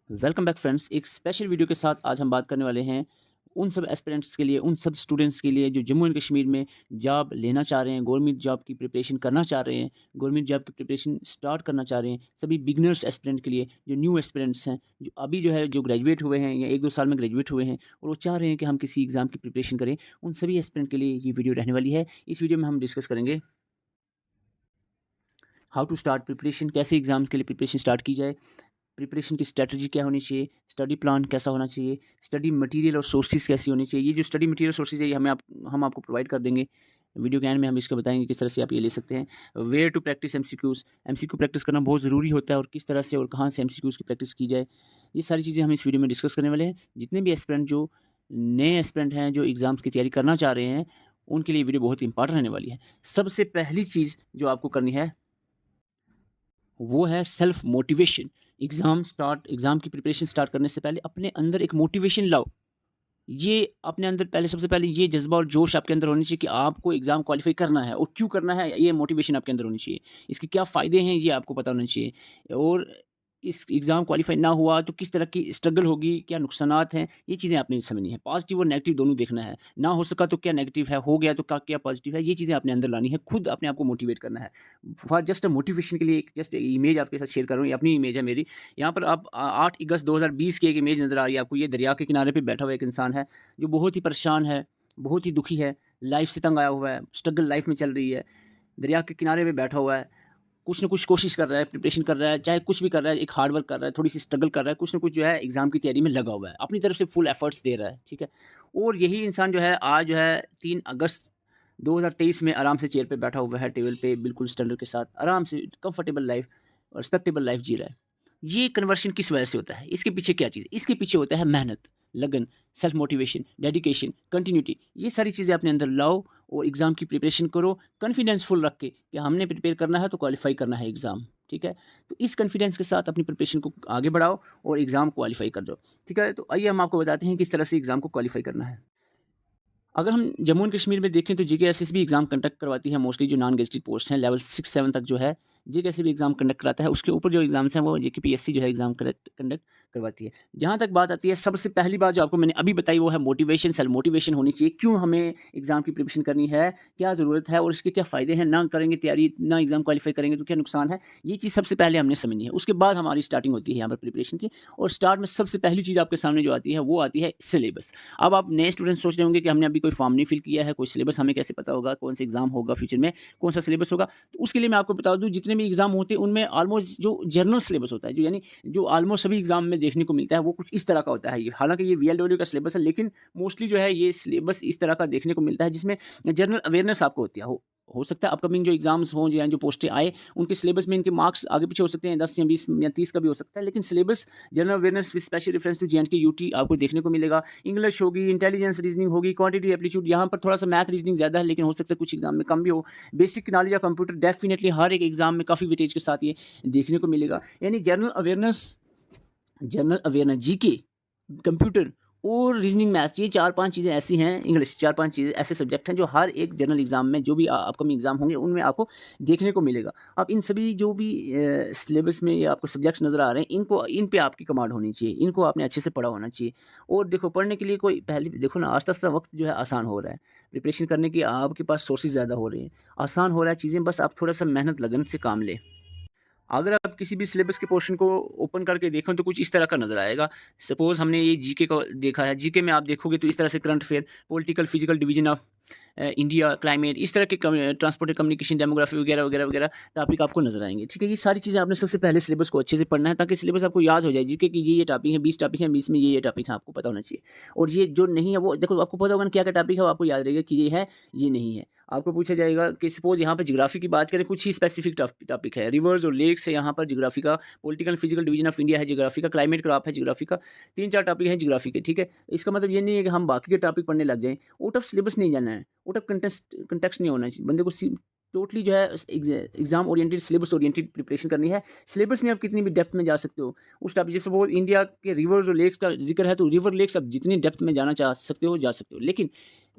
Welcome back friends. एक special video के साथ आज हम बात करने वाले हैं उन सब एस्पिरेंट्स के लिए, उन सब स्टूडेंट्स के लिए जो जम्मू एंड कश्मीर में जॉब लेना चाह रहे हैं, गवर्नमेंट जॉब की प्रिपरेशन करना चाह रहे हैं, गवर्नमेंट जॉब की प्रिपरेशन स्टार्ट करना चाह रहे हैं। सभी बिगनर्स एस्पिरेंट के लिए, जो न्यू एस्पिरेंट्स हैं, जो अभी जो ग्रेजुएट हुए हैं या 1-2 साल में ग्रेजुएट हुए हैं और वो चाह रहे हैं कि हम किसी एग्ज़ाम की प्रिपरेशन करें, उन सभी एस्पिरेंट के लिए ये वीडियो रहने वाली है। इस वीडियो में हम डिस्कस करेंगे हाउ टू स्टार्ट प्रिपरेशन, कैसे एग्ज़ाम्स के लिए प्रिपरेशन स्टार्ट की जाए, प्रिपरेशन की स्ट्रैटेजी क्या होनी चाहिए, स्टडी प्लान कैसा होना चाहिए, स्टडी मटेरियल और सोर्सेज़ कैसी होनी चाहिए। ये जो स्टडी मटेरियल सोर्सेज़ है ये हम आपको प्रोवाइड कर देंगे। वीडियो के एंड में हम इसको बताएँगे किस तरह से आप ये ले सकते हैं। Where to practice MCQs, MCQ practice करना बहुत ज़रूरी होता है और किस तरह से और कहाँ से एमसीक्यूज़ की प्रैक्टिस की जाए। ये सारी चीज़ें हम इस वीडियो में डिस्कस करने वाले हैं। जितने भी एस्पिरेंट जो नए एस्पिरेंट हैं, जो एग्ज़ाम्स की तैयारी करना चाह रहे हैं, उनके लिए वीडियो बहुत ही इंपॉर्टेंट रहने वाली है। सबसे पहली चीज़ जो आपको करनी है वो है सेल्फ मोटिवेशन। एग्ज़ाम की प्रिपरेशन स्टार्ट करने से पहले अपने अंदर एक मोटिवेशन लाओ। ये अपने अंदर पहले सबसे पहले ये जज़्बा और जोश आपके अंदर होनी चाहिए कि आपको एग्ज़ाम क्वालीफ़ाई करना है और क्यों करना है, ये मोटिवेशन आपके अंदर होनी चाहिए। इसके क्या फ़ायदे हैं ये आपको पता होना चाहिए और इस एग्ज़ाम क्वालीफ़ाई ना हुआ तो किस तरह की स्ट्रगल होगी, क्या नुकसानात हैं, ये चीज़ें आपने समझनी है। पॉज़िटिव और नेगेटिव दोनों देखना है। ना हो सका तो क्या नेगेटिव है, हो गया तो क्या पॉज़िटिव है, ये चीज़ें आपने अंदर लानी है। खुद अपने आप को मोटिवेट करना है। फॉर जस्ट अ मोटिवेशन के लिए एक जस्ट इमेज आपके साथ शेयर कर रहा हूँ, ये अपनी इमेज है मेरी। यहाँ पर आप 8 अगस्त 2020 की एक इमेज नज़र आ रही है आपको। ये दरिया के किनारे पे बैठा हुआ एक इंसान है, जो बहुत ही परेशान है, बहुत ही दुखी है, लाइफ़ से तंग आया हुआ है, स्ट्रगल लाइफ़ में चल रही है। दरिया के किनारे पे बैठा हुआ है, कुछ न कुछ कोशिश कर रहा है, प्रिपरेशन कर रहा है, चाहे कुछ भी कर रहा है, एक हार्ड वर्क कर रहा है, थोड़ी-सी स्ट्रगल कर रहा है, कुछ न कुछ जो है एग्ज़ाम की तैयारी में लगा हुआ है, अपनी तरफ से फुल एफर्ट्स दे रहा है, ठीक है? और यही इंसान जो है आज जो है 3 अगस्त 2023 में आराम से चेयर पे बैठा हुआ है, टेबल पे बिल्कुल स्टैंडर्ड के साथ, आराम से कंफर्टेबल लाइफ़ और रिस्पेक्टेबल लाइफ़ जी रहा है। ये कन्वर्शन किस वजह से होता है? इसके पीछे क्या चीज़ है? इसके पीछे होता है मेहनत, लगन, सेल्फ मोटिवेशन, डेडिकेशन, कंटिन्यूटी। ये सारी चीज़ें अपने अंदर लाओ और एग्ज़ाम की प्रिपरेशन करो कॉन्फिडेंस फुल रख के कि हमने प्रिपेयर करना है तो क्वालीफाई करना है एग्ज़ाम, ठीक है? तो इस कॉन्फिडेंस के साथ अपनी प्रिपरेशन को आगे बढ़ाओ और एग्ज़ाम क्वालीफाई कर जाओ, ठीक है? तो आइए हम आपको बताते हैं किस तरह से एग्ज़ाम को क्वालीफाई करना है। अगर हम जम्मू एंड कश्मीर में देखें तो जेकेएसएस भी एग्ज़ाम कंडक्ट करवाती है, मोस्टली जो नॉन गेज़ेटेड पोस्ट हैं लेवल 6-7 तक जो है जेकेएसएस भी एग्ज़ाम कंडक्ट कराता है। उसके ऊपर जो एग्ज़ाम्स हैं वो जेकेपीएससी जो है एग्ज़ाम कंडक्ट करवाती है। जहाँ तक बात आती है सबसे पहली बात जो आपको मैंने अभी बताई वो है मोटिवेशन, सेल्फ मोटिवेशन होनी चाहिए। क्यों हमें एग्ज़ाम की प्रिपरेशन करनी है, क्या ज़रूरत है और इसके क्या फ़ायदे हैं, ना करेंगे तैयारी, ना एग्ज़ाम क्वालीफाई करेंगे तो क्या नुकसान है, ये चीज़ सबसे पहले हमने समझनी है। उसके बाद हमारी स्टार्टिंग होती है यहाँ पर प्रिपरेशन की और स्टार्ट में सबसे पहली चीज़ आपके सामने जो आती है वो आती है सिलेबस। अब आप नए स्टूडेंट्स सोच रहे होंगे कि हमने अभी कोई फॉर्म नहीं फिल किया है, कोई सिलेबस हमें कैसे पता होगा, कौन सा एग्ज़ाम होगा फ्यूचर में, कौन सा सिलेबस होगा। तो उसके लिए मैं आपको बता दूँ जितने भी एग्ज़ाम होते हैं उनमें ऑलमोस्ट जो जनरल सिलेबस होता है, जो यानी जो ऑलमोस्ट सभी एग्ज़ाम में देखने को मिलता है वो कुछ इस तरह का होता है। ये हालाँकि ये वीएलडब्ल्यू का सिलेबस है लेकिन मोस्टली जो है ये सिलेबस इस तरह का देखने को मिलता है जिसमें जनरल अवेयरनेस आपको होती है। हो सकता है अपकमिंग जो एग्ज़ाम्स हों या जो पोस्टें आए उनके सिलेबस में इनके मार्क्स आगे-पीछे हो सकते हैं, 10 या 20 या 30 का भी हो सकता है, लेकिन syllabus general awareness with special reference to J and K UT आपको देखने को मिलेगा। इंग्लिश होगी, इंटेलिजेंस रीजनिंग होगी, क्वांटिटी एप्टीट्यूड, यहाँ पर थोड़ा-सा मैथ रीजनिंग ज़्यादा है लेकिन हो सकता है कुछ एग्ज़ाम में कम भी हो। Basic knowledge of computer definitely हर एक एग्ज़ाम में काफ़ी वेटेज के साथ ये देखने को मिलेगा। यानी जनरल अवेयरनेस जीके, कंप्यूटर और रीजनिंग मैथ्स, ये 4-5 चीज़ें ऐसी हैं, इंग्लिश 4-5 चीज़ें ऐसे सब्जेक्ट हैं जो हर एक जनरल एग्ज़ाम में जो भी अपकमिंग एग्ज़ाम होंगे उनमें आपको देखने को मिलेगा। अब इन सभी जो भी सिलेबस में ये आपको सब्जेक्ट्स नज़र आ रहे हैं इन पे आपकी कमांड होनी चाहिए, इनको आपने अच्छे से पढ़ा होना चाहिए। और देखो पढ़ने के लिए कोई पहले देखो ना आस्ता-आस्ता वक़्त जो है आसान हो रहा है। प्रिपरेशन करने की आपके पास सोर्सेज़ ज़्यादा हो रहे हैं, आसान हो रहा है चीज़ें, बस आप थोड़ा-सा मेहनत लगन से काम लें। अगर आप किसी भी सिलेबस के पोर्शन को ओपन करके देखें तो कुछ इस तरह का नज़र आएगा। सपोज़ हमने ये जीके को देखा है, जीके में आप देखोगे तो इस तरह से current affair, political, physical division of India, climate, इस तरह के ट्रांसपोर्ट एंड कम्युनिकेशन, डेमोग्राफी वगैरह, वगैरह, वगैरह टॉपिक आपको नज़र आएँगे। ठीक है? ये सारी चीज़ें आपने सबसे पहले सिलेबस को अच्छे से पढ़ना है ताकि सिलेबस आपको याद हो जाए। जीके की ये टॉपिक है, 20 टॉपिक हैं, 20 में ये टॉपिक है, आपको पता होना चाहिए। और ये जो नहीं है वो देखो आपको पता होगा ना क्या-क्या टॉपिक है, वो आपको याद रहेगा कि ये है, ये नहीं है। आपको पूछा जाएगा कि सपोज़ यहाँ पे ज्योग्राफी की बात करें, कुछ ही स्पेसिफिक टॉपिक है, रिवर्स और लेक्स है यहाँ पर ज्योग्राफी का, political physical division of India है ज्योग्राफी का, क्लाइमेट क्रॉप है ज्योग्राफी का, 3-4 टॉपिक हैं ज्योग्राफी के, ठीक है? इसका मतलब ये नहीं है कि हम बाकी के टॉपिक पढ़ने लग जाएँ, आउट ऑफ सिलेबस नहीं जाना है, आउट ऑफ कंटेक्स्ट नहीं होना चाहिए। बंदे को टोटली जो है exam oriented, syllabus oriented preparation करनी है। सिलेबस में आप कितनी भी डेप्थ में जा सकते हो, उस टॉपिक जैसे सपोज़ इंडिया के रिवर्स और लेक्स का ज़िक्र है, तो रिवर लेक्स आप जितनी डेप्थ में जाना चाह सकते हो, जा सकते हो। लेकिन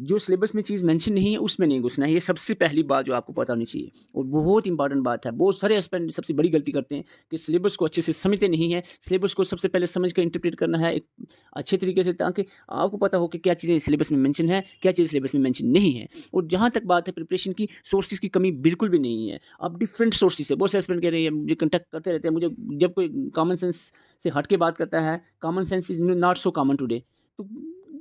जो सिलेबस में चीज़ मेंशन नहीं है उसमें नहीं घुसना है। ये सबसे पहली बात जो आपको पता होनी चाहिए और बहुत इंपॉर्टेंट बात है। बहुत सारे एस्पिरेंट सबसे बड़ी गलती करते हैं कि सिलेबस को अच्छे से समझते नहीं हैं। सिलेबस को सबसे पहले समझ कर इंटरप्रेट करना है एक अच्छे तरीके से, ताकि आपको पता हो कि क्या चीज़ें सिलेबस में मेंशन है, क्या चीज़ें सिलेबस में मेंशन नहीं है। और जहाँ तक बात है प्रिपरेशन की, सोर्सेज़ की कमी बिल्कुल भी नहीं है। आप डिफरेंट सोर्सेज़ से, बहुत से एस्पिरेंट कह रहे हैं मुझे कॉन्टैक्ट करते रहते हैं, मुझे जब कोई कॉमन सेंस से हट के बात करता है, common sense is not so common today, तो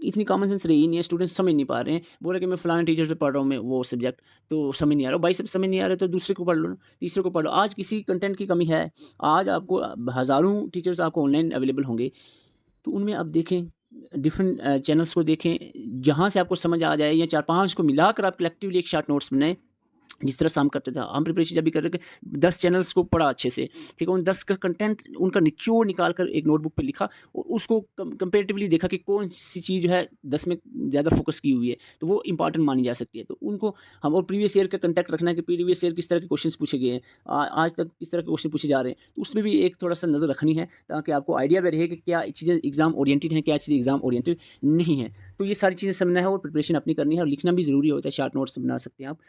इतनी कॉमन सेंस रही नहीं है, स्टूडेंट्स समझ नहीं पा रहे हैं। बोल रहे कि मैं फलाने टीचर से पढ़ रहा हूँ, मैं वो सब्जेक्ट तो समझ नहीं आ रहा। भाई सब समझ नहीं आ रहा तो दूसरे को पढ़ लो ना, तीसरे को पढ़ लो। आज किसी कंटेंट की कमी है, आज आपको हज़ारों टीचर्स आपको ऑनलाइन अवेलेबल होंगे, तो उनमें आप देखें, डिफरेंट चैनल्स को देखें, जहाँ से आपको समझ आ जाए, या 4-5 को मिलाकर आप कलेक्टिवली एक शॉर्ट नोट्स बनाएँ। जिस तरह से हम करते थे, हम प्रिपरेशन जब भी कर रहे थे 10 चैनल्स को पढ़ा अच्छे से, ठीक है, उन 10 का कंटेंट उनका निचोड़ निकाल कर एक नोटबुक पे लिखा और उसको कंपेरेटिवली देखा कि कौन सी चीज़ जो है 10 में ज़्यादा फोकस की हुई है, तो वो इंपॉर्टेंट मानी जा सकती है। तो उनको हम, और प्रीवियस ईयर का कंटेक्ट रखना है कि प्रीवियस ईयर किस तरह के क्वेश्चन पूछे गए हैं, आज तक किस तरह के क्वेश्चन पूछे जा रहे हैं, तो उसमें भी एक थोड़ा सा नज़र रखनी है, ताकि आपको आइडिया भी रहे कि क्या चीज़ें एग्जाम ओरिएंटेड हैं, क्या चीज़ें एग्जाम ओरिएंटेड नहीं है। तो ये सारी चीज़ें समझना है और प्रिपरेशन अपनी करनी है, और लिखना भी ज़रूरी होता है, शॉर्ट नोट्स बना सकते हैं आप।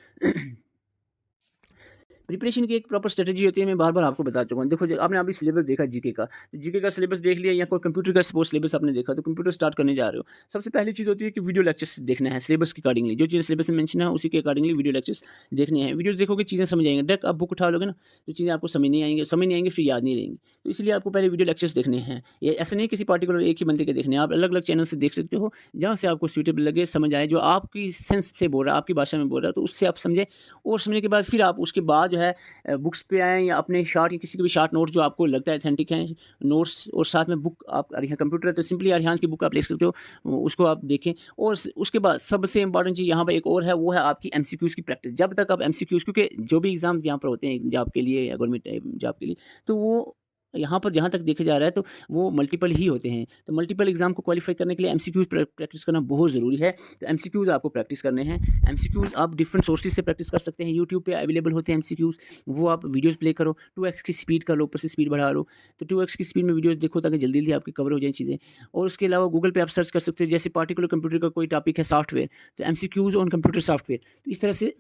प्रिपरेशन की एक प्रॉपर स्ट्रेटजी होती है, मैं बार-बार आपको बता चुका हूँ। देखो, जो आपने अभी सिलेबस देखा जीके का, तो जीके का सिलेबस देख लिया, या कोई कंप्यूटर का सपोज़ सिलेबस आपने देखा, तो कंप्यूटर स्टार्ट करने जा रहे हो। सबसे पहली चीज़ होती है कि वीडियो लेक्चर्स देखना है सिलेबस के अकॉर्डिंगली, जो चीज़ें सिलेबस में मेंशन है उसी के अकॉर्डिंगली वीडियो लेक्चर्स देखने हैं। वीडियोज़ देखोगे चीज़ें समझ आएँगी, डायरेक्ट आप बुक उठा लोगे ना, तो चीज़ें आपको समझ नहीं आएँगी, फिर याद नहीं रहेंगी। तो इसलिए आपको पहले वीडियो लेक्चर्स देखने हैं। ये ऐसा नहीं है किसी पार्टिकुलर एक ही बंदे के देखने हैं, आप अलग-अलग चैनल से देख सकते हो, जहाँ से आपको सूटेबल लगे, समझ आए, जो आपकी सेंस से बोल रहा है, आपकी भाषा में बोल रहा है, तो उससे आप समझें, और समझने के बाद फिर आप उसके बाद जो है बुक्स पे आएँ, या अपने शॉर्ट, या किसी के भी शॉर्ट नोट जो आपको लगता है ऑथेंटिक हैं नोट्स, और साथ में बुक आप कंप्यूटर है तो सिंपली अरिहान की बुक आप ले सकते हो, उसको आप देखें। और उसके बाद सबसे इंपॉर्टेंट चीज़ यहाँ पे एक और है, वो है आपकी एमसीक्यूज़ की प्रैक्टिस। जब तक आप एमसीक्यूज़, क्योंकि जो भी एग्ज़ाम्स यहाँ पर होते हैं जॉब के लिए या गवर्नमेंट जॉब के लिए, तो वो यहाँ पर जहाँ तक देखा जा रहा है, तो वो मल्टीपल ही होते हैं। तो मल्टीपल एग्ज़ाम को क्वालीफाई करने के लिए एमसीक्यूज़ प्रैक्टिस करना बहुत ज़रूरी है। तो एमसीक्यूज़ आपको प्रैक्टिस करने हैं। एमसीक्यूज़ आप डिफरेंट सोर्सेज़ से प्रैक्टिस कर सकते हैं। यूट्यूब पे अवेलेबल होते हैं एमसीक्यूज़, वो आप वीडियोज़ प्ले करो, 2x की स्पीड कर लो, ऊपर से स्पीड बढ़ा लो। तो 2x की स्पीड में वीडियोज़ देखो, ताकि जल्दी-जल्दी आपकी कवर हो जाएँ चीज़ें। और उसके अलावा गूगल पे आप सर्च कर सकते हो, जैसे पार्टिकुलर कंप्यूटर का कोई टॉपिक है सॉफ्टवेयर, तो एमसीक्यूज़ ऑन कंप्यूटर सॉफ्टवेयर। तो इस तरह से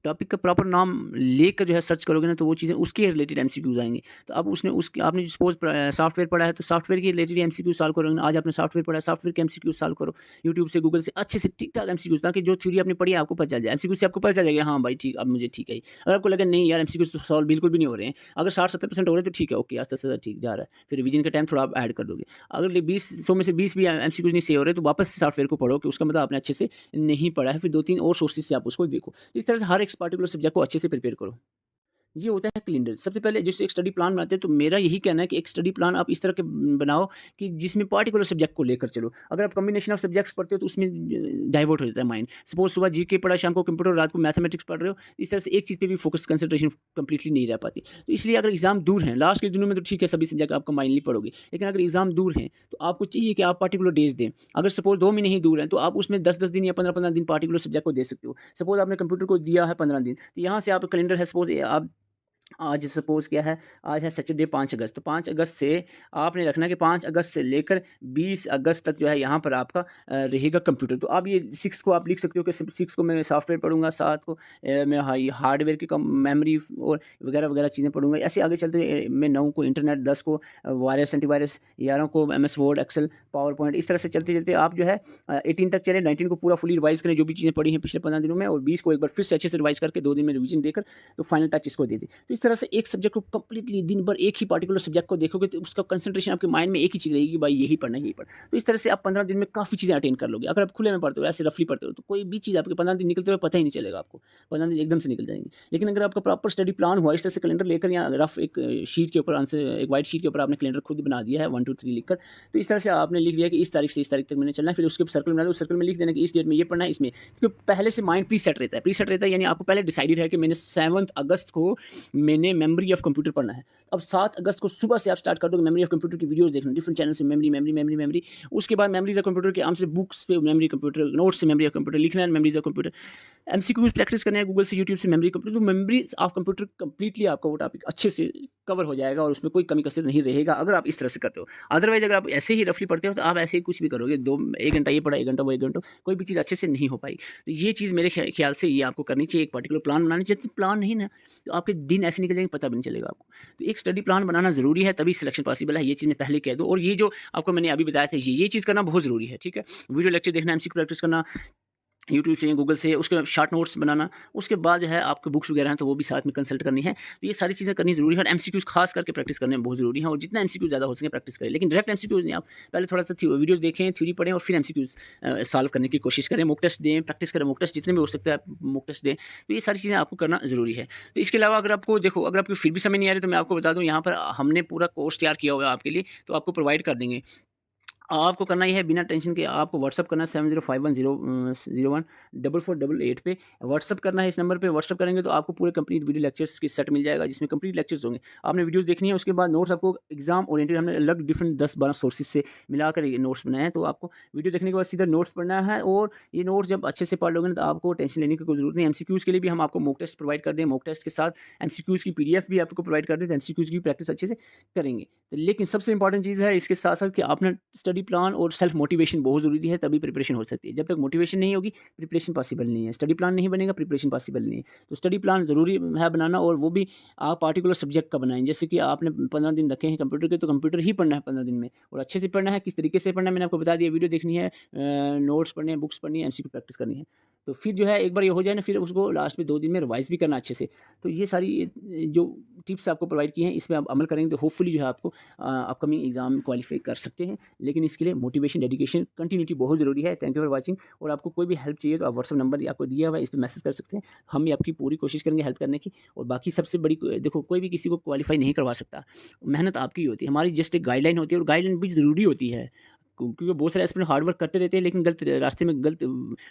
टॉपिक का प्रॉपर नाम लेकर जो है सर्च करोगे ना, तो वो चीज़ें उसके रिलेटेड एमसीक्यूज़ आएँगे। तो अब उसने उसके आपने सपोज़ सॉफ्टवेयर पढ़ा है, तो सॉफ्टवेयर के रिलेटेड एमसीक्यू सॉल्व करोगे ना। आज आपने सॉफ्टवेयर पढ़ा है, सॉफ्टवेयर के एमसीक्यू सॉल्व करो। यूट्यूब से, गूगल से अच्छे से ठीक-ठाक एमसीक्यूज़, ताकि जो थ्योरी आपने पढ़ी है आपको पता चल जाए। एमसीक्यू से आपको पता चल जाएगा, हाँ भाई ठीक, अब मुझे ठीक है। अगर आपको लगे नहीं यार एमसीक्यूज़ तो सॉल्व बिल्कुल भी नहीं हो रहे हैं, अगर 60-70% हो रहे हैं तो ठीक है, ओके, आस्ते-आस्ते ठीक जा रहा है। फिर रिवीजन का टाइम थोड़ा आप ऐड कर दोगे। अगर 20 100 में से 20 भी एमसीक्यूज़ नहीं सही हो रहे, तो वापस से सॉफ्टवेयर को पढ़ो, कि उसका मतलब आपने अच्छे से नहीं पढ़ा है। फिर 2-3 और सोर्सेज़ से आप उसको देखो। इस तरह से हर एक पार्टिकुलर सब्जेक्ट को अच्छे से प्रिपेयर करो। ये होता है कैलेंडर। सबसे पहले जैसे एक स्टडी प्लान बनाते हैं, तो मेरा यही कहना है कि एक स्टडी प्लान आप इस तरह के बनाओ कि जिसमें पार्टिकुलर सब्जेक्ट को लेकर चलो। अगर आप कॉम्बिनेशन ऑफ सब्जेक्ट्स पढ़ते हो, तो उसमें डाइवर्ट हो जाता है माइंड। सपोज़ सुबह जीके पढ़ा, शाम को कंप्यूटर, रात को मैथमेटिक्स पढ़ रहे हो, इस तरह से एक चीज़ पे भी फोकस, कंसंट्रेशन कंप्लीटली नहीं रह पाती। तो इसलिए अगर एग्ज़ाम दूर हैं, लास्ट के दिनों में तो ठीक है, सभी सब्जेक्ट आप कंबाइनली पढ़ोगे। लेकिन अगर एग्ज़ाम दूर हैं, तो आपको चाहिए कि आप पार्टिकुलर डेज़ दें। अगर सपोज़ 2 महीने ही दूर हैं, तो आप उसमें 10-10 दिन या 15-15 दिन पार्टिकुलर सब्जेक्ट को दे सकते हो। सपोज़ आपने कंप्यूटर को दिया है 15 दिन, तो यहाँ से आप कैलेंडर है, सपोज़ आप आज सपोज़ क्या है, आज है सैटरडे 5 अगस्त, तो 5 अगस्त से आपने रखना है कि 5 अगस्त से लेकर 20 अगस्त तक जो है यहाँ पर आपका रहेगा कंप्यूटर। तो अब ये 6 को आप लिख सकते हो कि 6 को मैं सॉफ्टवेयर पढ़ूँगा, 7 को मैं हार्डवेयर की कम मेमोरी और वगैरह-वगैरह चीज़ें पढ़ूँगा। ऐसे आगे चलते मैं 9 को इंटरनेट, 10 को वायरस, एंटीवायरस, 11 को MS Word, Excel, PowerPoint. इस तरह से चलते-चलते आप जो है 18 तक चले, 19 को पूरा फुली रिवाइज़ करें, जो भी चीज़ें पढ़ी हैं पिछले 15 दिनों में, और 20 को एक बार फिर से अच्छे से रिवाइज़ करके 2 दिन में रिवीजन देकर तो फाइनल टच इसको दे दें। तो इस तरह से एक सब्जेक्ट को कंप्लीटली दिन भर एक ही पार्टिकुलर सब्जेक्ट को देखोगे, तो उसका कंसंट्रेशन आपके माइंड में एक ही चीज़ रहेगी कि भाई यही पढ़ना है, यही पढ़ना। तो इस तरह से आप 15 दिन में काफ़ी चीज़ें अटेन कर लोगे। अगर आप खुले में पढ़ते हो, ऐसे रफली पढ़ते हो, तो कोई भी चीज़ आपके 15 दिन निकलते हुए पता ही नहीं चलेगा आपको। 15 दिन एकदम से निकल जाएँगे। लेकिन अगर आपका प्रॉपर स्टडी प्लान हुआ, इस तरह से कैलेंडर लेकर, या रफ एक शीट के ऊपर आंसर, एक व्हाइट शीट के ऊपर आपने कैलेंडर खुद बना दिया है 1, 2, 3 लिखकर, तो इस तरह से आपने लिख दिया कि इस तारीख से इस तारीख तक मैंने चलना है, फिर उसके सर्कल बना दो, उस सर्कल में लिख देना कि इस डेट में ये पढ़ना है, इसमें, क्योंकि पहले से माइंड प्रीसेट रहता है। प्रीसेट रहता है यानी आपको पहले डिसाइडेड है कि मैंने 7 अगस्त को मैंने मेमोरी ऑफ कंप्यूटर पढ़ना है। अब 7 अगस्त को सुबह से आप स्टार्ट कर दोगे मेमोरी ऑफ कंप्यूटर की वीडियोस देखना, डिफरेंट चैनल से मेमोरी। उसके बाद मेमोरीज ऑफ कंप्यूटर के आराम से बुक्स पे मेमोरी कंप्यूटर, नोट्स से मेमोरी ऑफ कंप्यूटर लिखना है, memories of computer. MCQs practice करना है गूगल से, यूट्यूब से, मेमोरी कंप्लीट, तो मेमोरी ऑफ कंप्यूटर कंप्लीटली आपका वो टॉपिक अच्छे से कवर हो जाएगा और उसमें कोई कमी कसर नहीं रहेगा अगर आप इस तरह से करते हो। अदरवाइज़ अगर आप ऐसे ही रफली पढ़ते हो तो आप ऐसे ही कुछ भी करोगे, 1 घंटा ये पढ़ा, 1 घंटा वो, 1 घंटा कोई भी चीज़ अच्छे से नहीं हो पाई। तो ये चीज़ मेरे ख्याल से ये आपको करनी चाहिए, एक पर्टिकुलर प्लान बनानी चाहिए। प्लान नहीं ना तो आपके दिन ऐसे निकल जाएंगे, पता भी नहीं चलेगा आपको। तो एक स्टडी प्लान बनाना ज़रूरी है, तभी सिलेक्शन पॉसिबल है, ये चीज़ मैं पहले कह दूँ। और ये जो आपको मैंने अभी बताया था, ये चीज़ करना बहुत ज़रूरी है, ठीक है। वीडियो लेक्चर देखना, एमसीक्यू प्रैक्टिस करना यूट्यूब से, गूगल से, उसके शॉर्ट नोट्स बनाना, उसके बाद जो है आपके बुक्स वगैरह हैं तो वो भी साथ में कंसल्ट करनी है। तो ये सारी चीज़ें करनी ज़रूरी है और एमसीक्यूज़ खास करके प्रैक्टिस करने में बहुत ज़रूरी है और जितना एमसीक्यू ज़्यादा हो सके प्रैक्टिस करें। लेकिन डायरेक्ट एमसीक्यूज़ नहीं, आप पहले थोड़ा-सा वीडियोज़ देखें, थ्योरी पढ़ें और फिर एमसीक्यूज़ सॉल्व करने की कोशिश करें। मॉक टेस्ट दें, प्रैक्टिस करें, मॉक टेस्ट जितने भी हो सकता है आप मॉक टेस्ट दें। तो ये सारी चीज़ें आपको करना ज़रूरी है। तो इसके अलावा अगर आपको देखो, अगर आपको फिर भी समझ नहीं आ रही तो मैं आपको बता दूँ, यहाँ पर हमने पूरा कोर्स तैयार किया हुआ है आपके लिए, तो आपको प्रोवाइड कर देंगे। आपको करना ये है बिना टेंशन के, आपको व्हाट्सअप करना है 7051014488 पे व्हाट्सअप करना है। इस नंबर पे व्हाट्सअप करेंगे तो आपको पूरे कंप्लीट वीडियो लेक्चर्स की सेट मिल जाएगा जिसमें कंप्लीट लेक्चर्स होंगे। आपने वीडियोस देखनी है, उसके बाद नोट्स आपको एग्जाम ओरिएंटेड हमने अलग डिफरेंट 10-12 सोर्सेज से मिलाकर ये नोट्स बनाए हैं। तो आपको वीडियो देखने के बाद सीधा नोट्स पढ़ना है और ये नोट्स जब अच्छे से पढ़ लोगे ना तो आपको टेंशन लेने की कोई जरूरत नहीं। एमसीक्यूज़ के लिए भी हम आपको मॉक टेस्ट प्रोवाइड कर दें, मॉक टेस्ट के साथ एमसीक्यूज़ की पीडीएफ भी आपको प्रोवाइड कर दें, तो एमसीक्यूज़ की प्रैक्टिस अच्छे से करेंगे। तो लेकिन सबसे इंपॉर्टेंट चीज़ है इसके साथ साथ कि आपने स्टडी प्लान और सेल्फ मोटिवेशन बहुत ज़रूरी है, तभी प्रिपरेशन हो सकती है। जब तक मोटिवेशन नहीं होगी प्रिपरेशन पॉसिबल नहीं है। स्टडी प्लान नहीं बनेगा, प्रिपरेशन पॉसिबल नहीं है। तो स्टडी प्लान ज़रूरी है बनाना और वो भी आप पार्टिकुलर सब्जेक्ट का बनाएं। जैसे कि आपने 15 दिन रखे हैं कंप्यूटर के, तो कंप्यूटर ही पढ़ना है 15 दिन में और अच्छे से पढ़ना है। किस तरीके से पढ़ना है मैंने आपको बता दिया, वीडियो देखनी है, नोट्स पढ़ने हैं, बुक्स पढ़नी है, एमसीक्यू प्रैक्टिस करनी है। तो फिर जो है एक बार ये हो जाए ना, फिर उसको लास्ट में 2 दिन में रिवाइज़ भी करना अच्छे से। तो ये सारी जो टिप्स आपको प्रोवाइड की हैं, इस पे आप अमल करेंगे तो होपफुली जो है आपको अपकमिंग एग्ज़ाम क्वालिफ़ाई कर सकते हैं। लेकिन इसके लिए मोटिवेशन, डेडिकेशन, कंटिन्यूटी बहुत ज़रूरी है। Thank you for watching. और आपको कोई भी हेल्प चाहिए तो आप व्हाट्सएप नंबर आपको दिया हुआ है, इस पे मैसेज कर सकते हैं। हम भी आपकी पूरी कोशिश करेंगे हेल्प करने की। और बाकी सबसे बड़ी देखो, कोई भी किसी को क्वालिफ़ाई नहीं करवा सकता। मेहनत आपकी ही होती है, हमारी जस्ट एक गाइडलाइन होती है और गाइडलाइन भी ज़रूरी होती है। क्योंकि बहुत सारे एस्पिरेंट हार्ड वर्क करते रहते हैं लेकिन गलत रास्ते में, गलत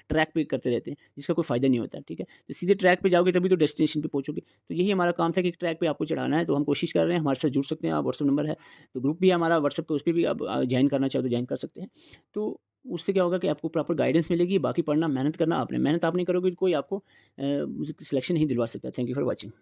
ट्रैक पे करते रहते हैं जिसका कोई फ़ायदा नहीं होता, ठीक है। तो सीधे ट्रैक पे जाओगे तभी तो डेस्टिनेशन पे पहुँचोगे। तो यही हमारा काम था कि ट्रैक पे आपको चढ़ाना है, तो हम कोशिश कर रहे हैं। हमारे साथ जुड़ सकते हैं आप, व्हाट्सएप नंबर है, तो ग्रुप भी है हमारा व्हाट्सएप पे, उस पे भी आप जॉइन करना चाहो तो जॉइन कर सकते हैं। तो उससे क्या होगा कि आपको प्रॉपर गाइडेंस मिलेगी। बाकी पढ़ना, मेहनत करना आपने, मेहनत आप नहीं करोगे तो कोई आपको सिलेक्शन नहीं दिलवा सकता। Thank you for watching.